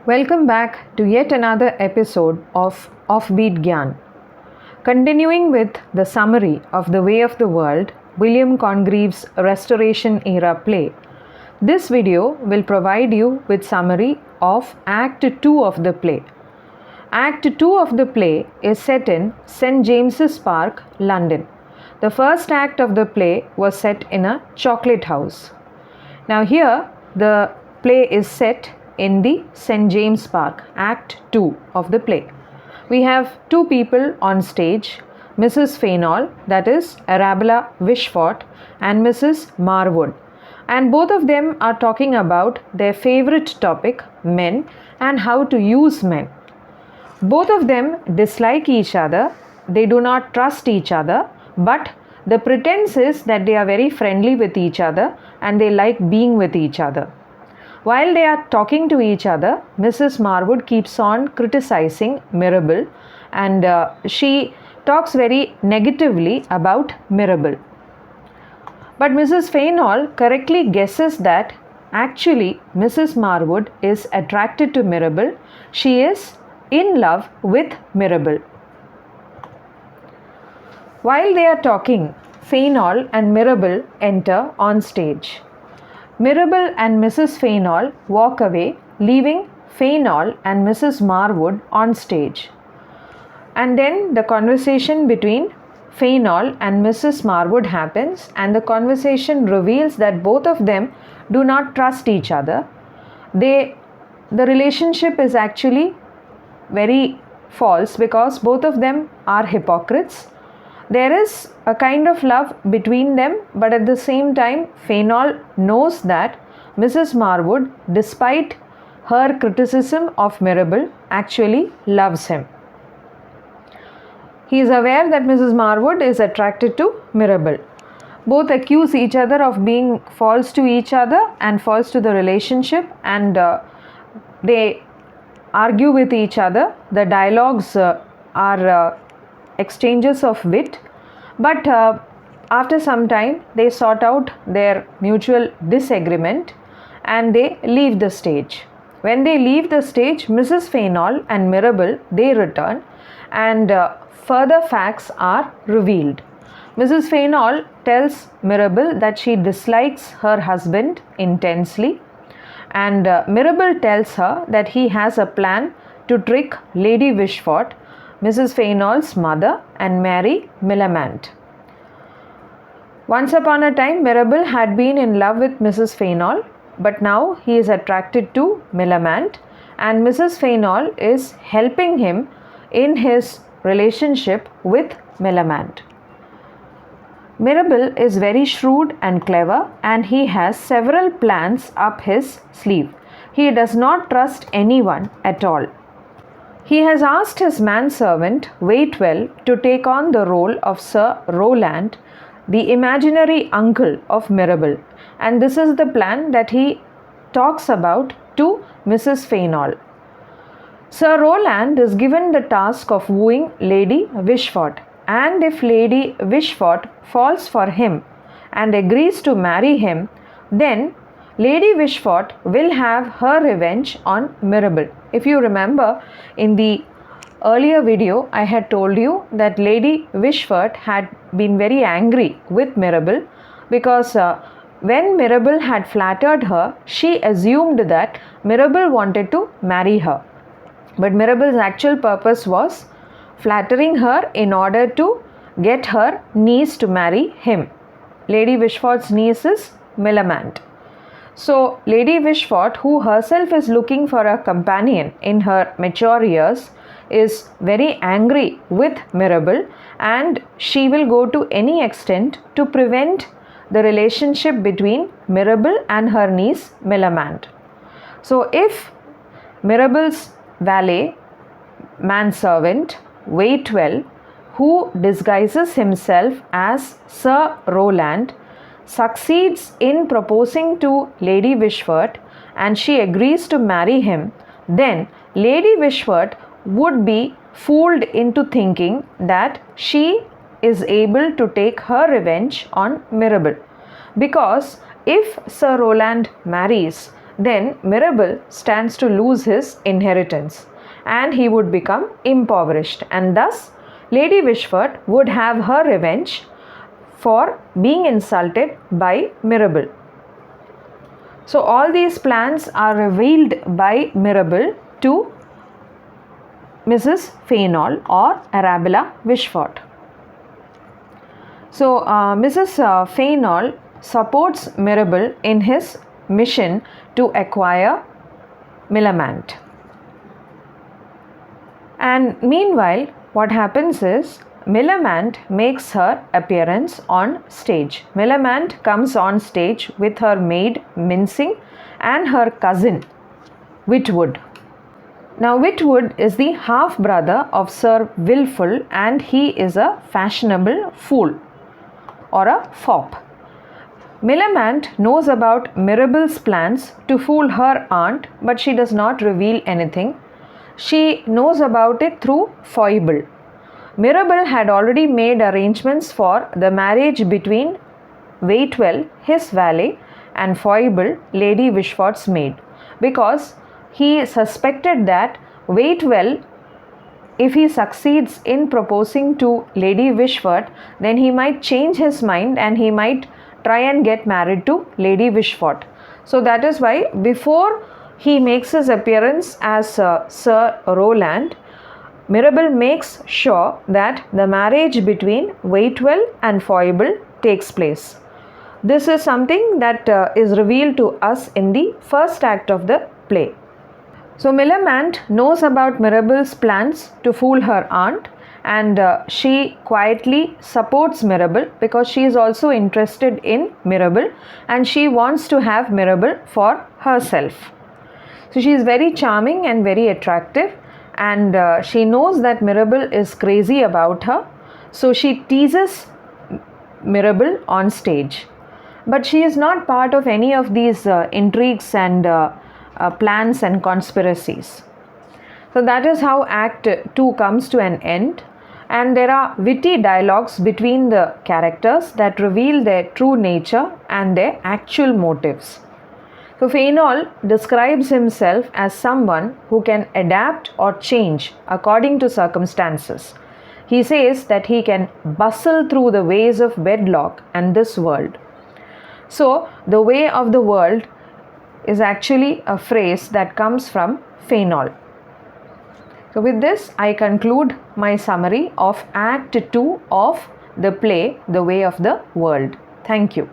Welcome back to yet another episode of Offbeat Gyan. Continuing with the summary of The Way of the World, William Congreve's Restoration era play, this video will provide you with summary of Act 2 of the play. Act 2 of the play is set in St. James's Park, London. The first act of the play was set in a chocolate house. Now here the play is set in the St. James Park, Act 2 of the play. We have two people on stage, Mrs. Fainall, that is Arabella Wishfort, and Mrs. Marwood. And both of them are talking about their favorite topic, men, and how to use men. Both of them dislike each other, they do not trust each other, but the pretense is that they are very friendly with each other and they like being with each other. While they are talking to each other, Mrs. Marwood keeps on criticizing Mirabell and she talks very negatively about Mirabell. But Mrs. Fainall correctly guesses that actually Mrs. Marwood is attracted to Mirabell. She is in love with Mirabell. While they are talking, Fainall and Mirabell enter on stage. Mirabell and Mrs. Fainall walk away, leaving Fainall and Mrs. Marwood on stage. And then the conversation between Fainall and Mrs. Marwood happens, and the conversation reveals that both of them do not trust each other. The relationship is actually very false because both of them are hypocrites. There is a kind of love between them, but at the same time, Fainall knows that Mrs. Marwood, despite her criticism of Mirabell, actually loves him. He is aware that Mrs. Marwood is attracted to Mirabell. Both accuse each other of being false to each other and false to the relationship, and they argue with each other. The dialogues are exchanges of wit, but after some time they sort out their mutual disagreement and they leave the stage. When they leave the stage, Mrs. Fainall and Mirabell, they return and further facts are revealed. Mrs. Fainall tells Mirabell that she dislikes her husband intensely, and Mirabell tells her that he has a plan to trick Lady Wishfort, Mrs. Fainall's mother, and marry Millamant. Once upon a time, Mirabell had been in love with Mrs. Fainall, but now he is attracted to Millamant, and Mrs. Fainall is helping him in his relationship with Millamant. Mirabell is very shrewd and clever, and he has several plans up his sleeve. He does not trust anyone at all. He has asked his manservant, Waitwell, to take on the role of Sir Rowland, the imaginary uncle of Mirabell, and this is the plan that he talks about to Mrs. Fainall. Sir Rowland is given the task of wooing Lady Wishfort, and if Lady Wishfort falls for him and agrees to marry him, then Lady Wishfort will have her revenge on Mirabell. If you remember, in the earlier video, I had told you that Lady Wishfort had been very angry with Mirabell because when Mirabell had flattered her, she assumed that Mirabell wanted to marry her. But Mirabell's actual purpose was flattering her in order to get her niece to marry him. Lady Wishfort's niece is Millamant. So, Lady Wishfort, who herself is looking for a companion in her mature years, is very angry with Mirabell, and she will go to any extent to prevent the relationship between Mirabell and her niece Millamant. So, if Mirabell's valet, manservant, Waitwell, who disguises himself as Sir Rowland, succeeds in proposing to Lady Wishfort and she agrees to marry him, then Lady Wishfort would be fooled into thinking that she is able to take her revenge on Mirabell. Because if Sir Rowland marries, then Mirabell stands to lose his inheritance and he would become impoverished, and thus Lady Wishfort would have her revenge for being insulted by Mirabell. So all these plans are revealed by Mirabell to Mrs. Fainall or Arabella Wishfort. So Mrs. Fainall supports Mirabell in his mission to acquire Millamant. And meanwhile, what happens is Millamant makes her appearance on stage. Millamant comes on stage with her maid Mincing and her cousin Witwoud. Now Witwoud is the half brother of Sir Wilful and he is a fashionable fool or a fop. Millamant knows about Mirabell's plans to fool her aunt, but she does not reveal anything. She knows about it through foible. Mirabell had already made arrangements for the marriage between Waitwell, his valet, and Foible, Lady Wishfort's maid, because he suspected that Waitwell, if he succeeds in proposing to Lady Wishfort, then he might change his mind and he might try and get married to Lady Wishfort. So that is why before he makes his appearance as Sir Rowland, Mirabell makes sure that the marriage between Waitwell and Foible takes place. This is something that is revealed to us in the first act of the play. So Millamant knows about Mirabell's plans to fool her aunt, and she quietly supports Mirabell because she is also interested in Mirabell and she wants to have Mirabell for herself. So she is very charming and very attractive, and she knows that Mirabell is crazy about her, so she teases Mirabell on stage. But she is not part of any of these intrigues and plans and conspiracies. So that is how Act 2 comes to an end, and there are witty dialogues between the characters that reveal their true nature and their actual motives. So Fainall describes himself as someone who can adapt or change according to circumstances. He says that he can bustle through the ways of wedlock and this world. So the way of the world is actually a phrase that comes from Fainall. So with this, I conclude my summary of Act 2 of the play The Way of the World. Thank you.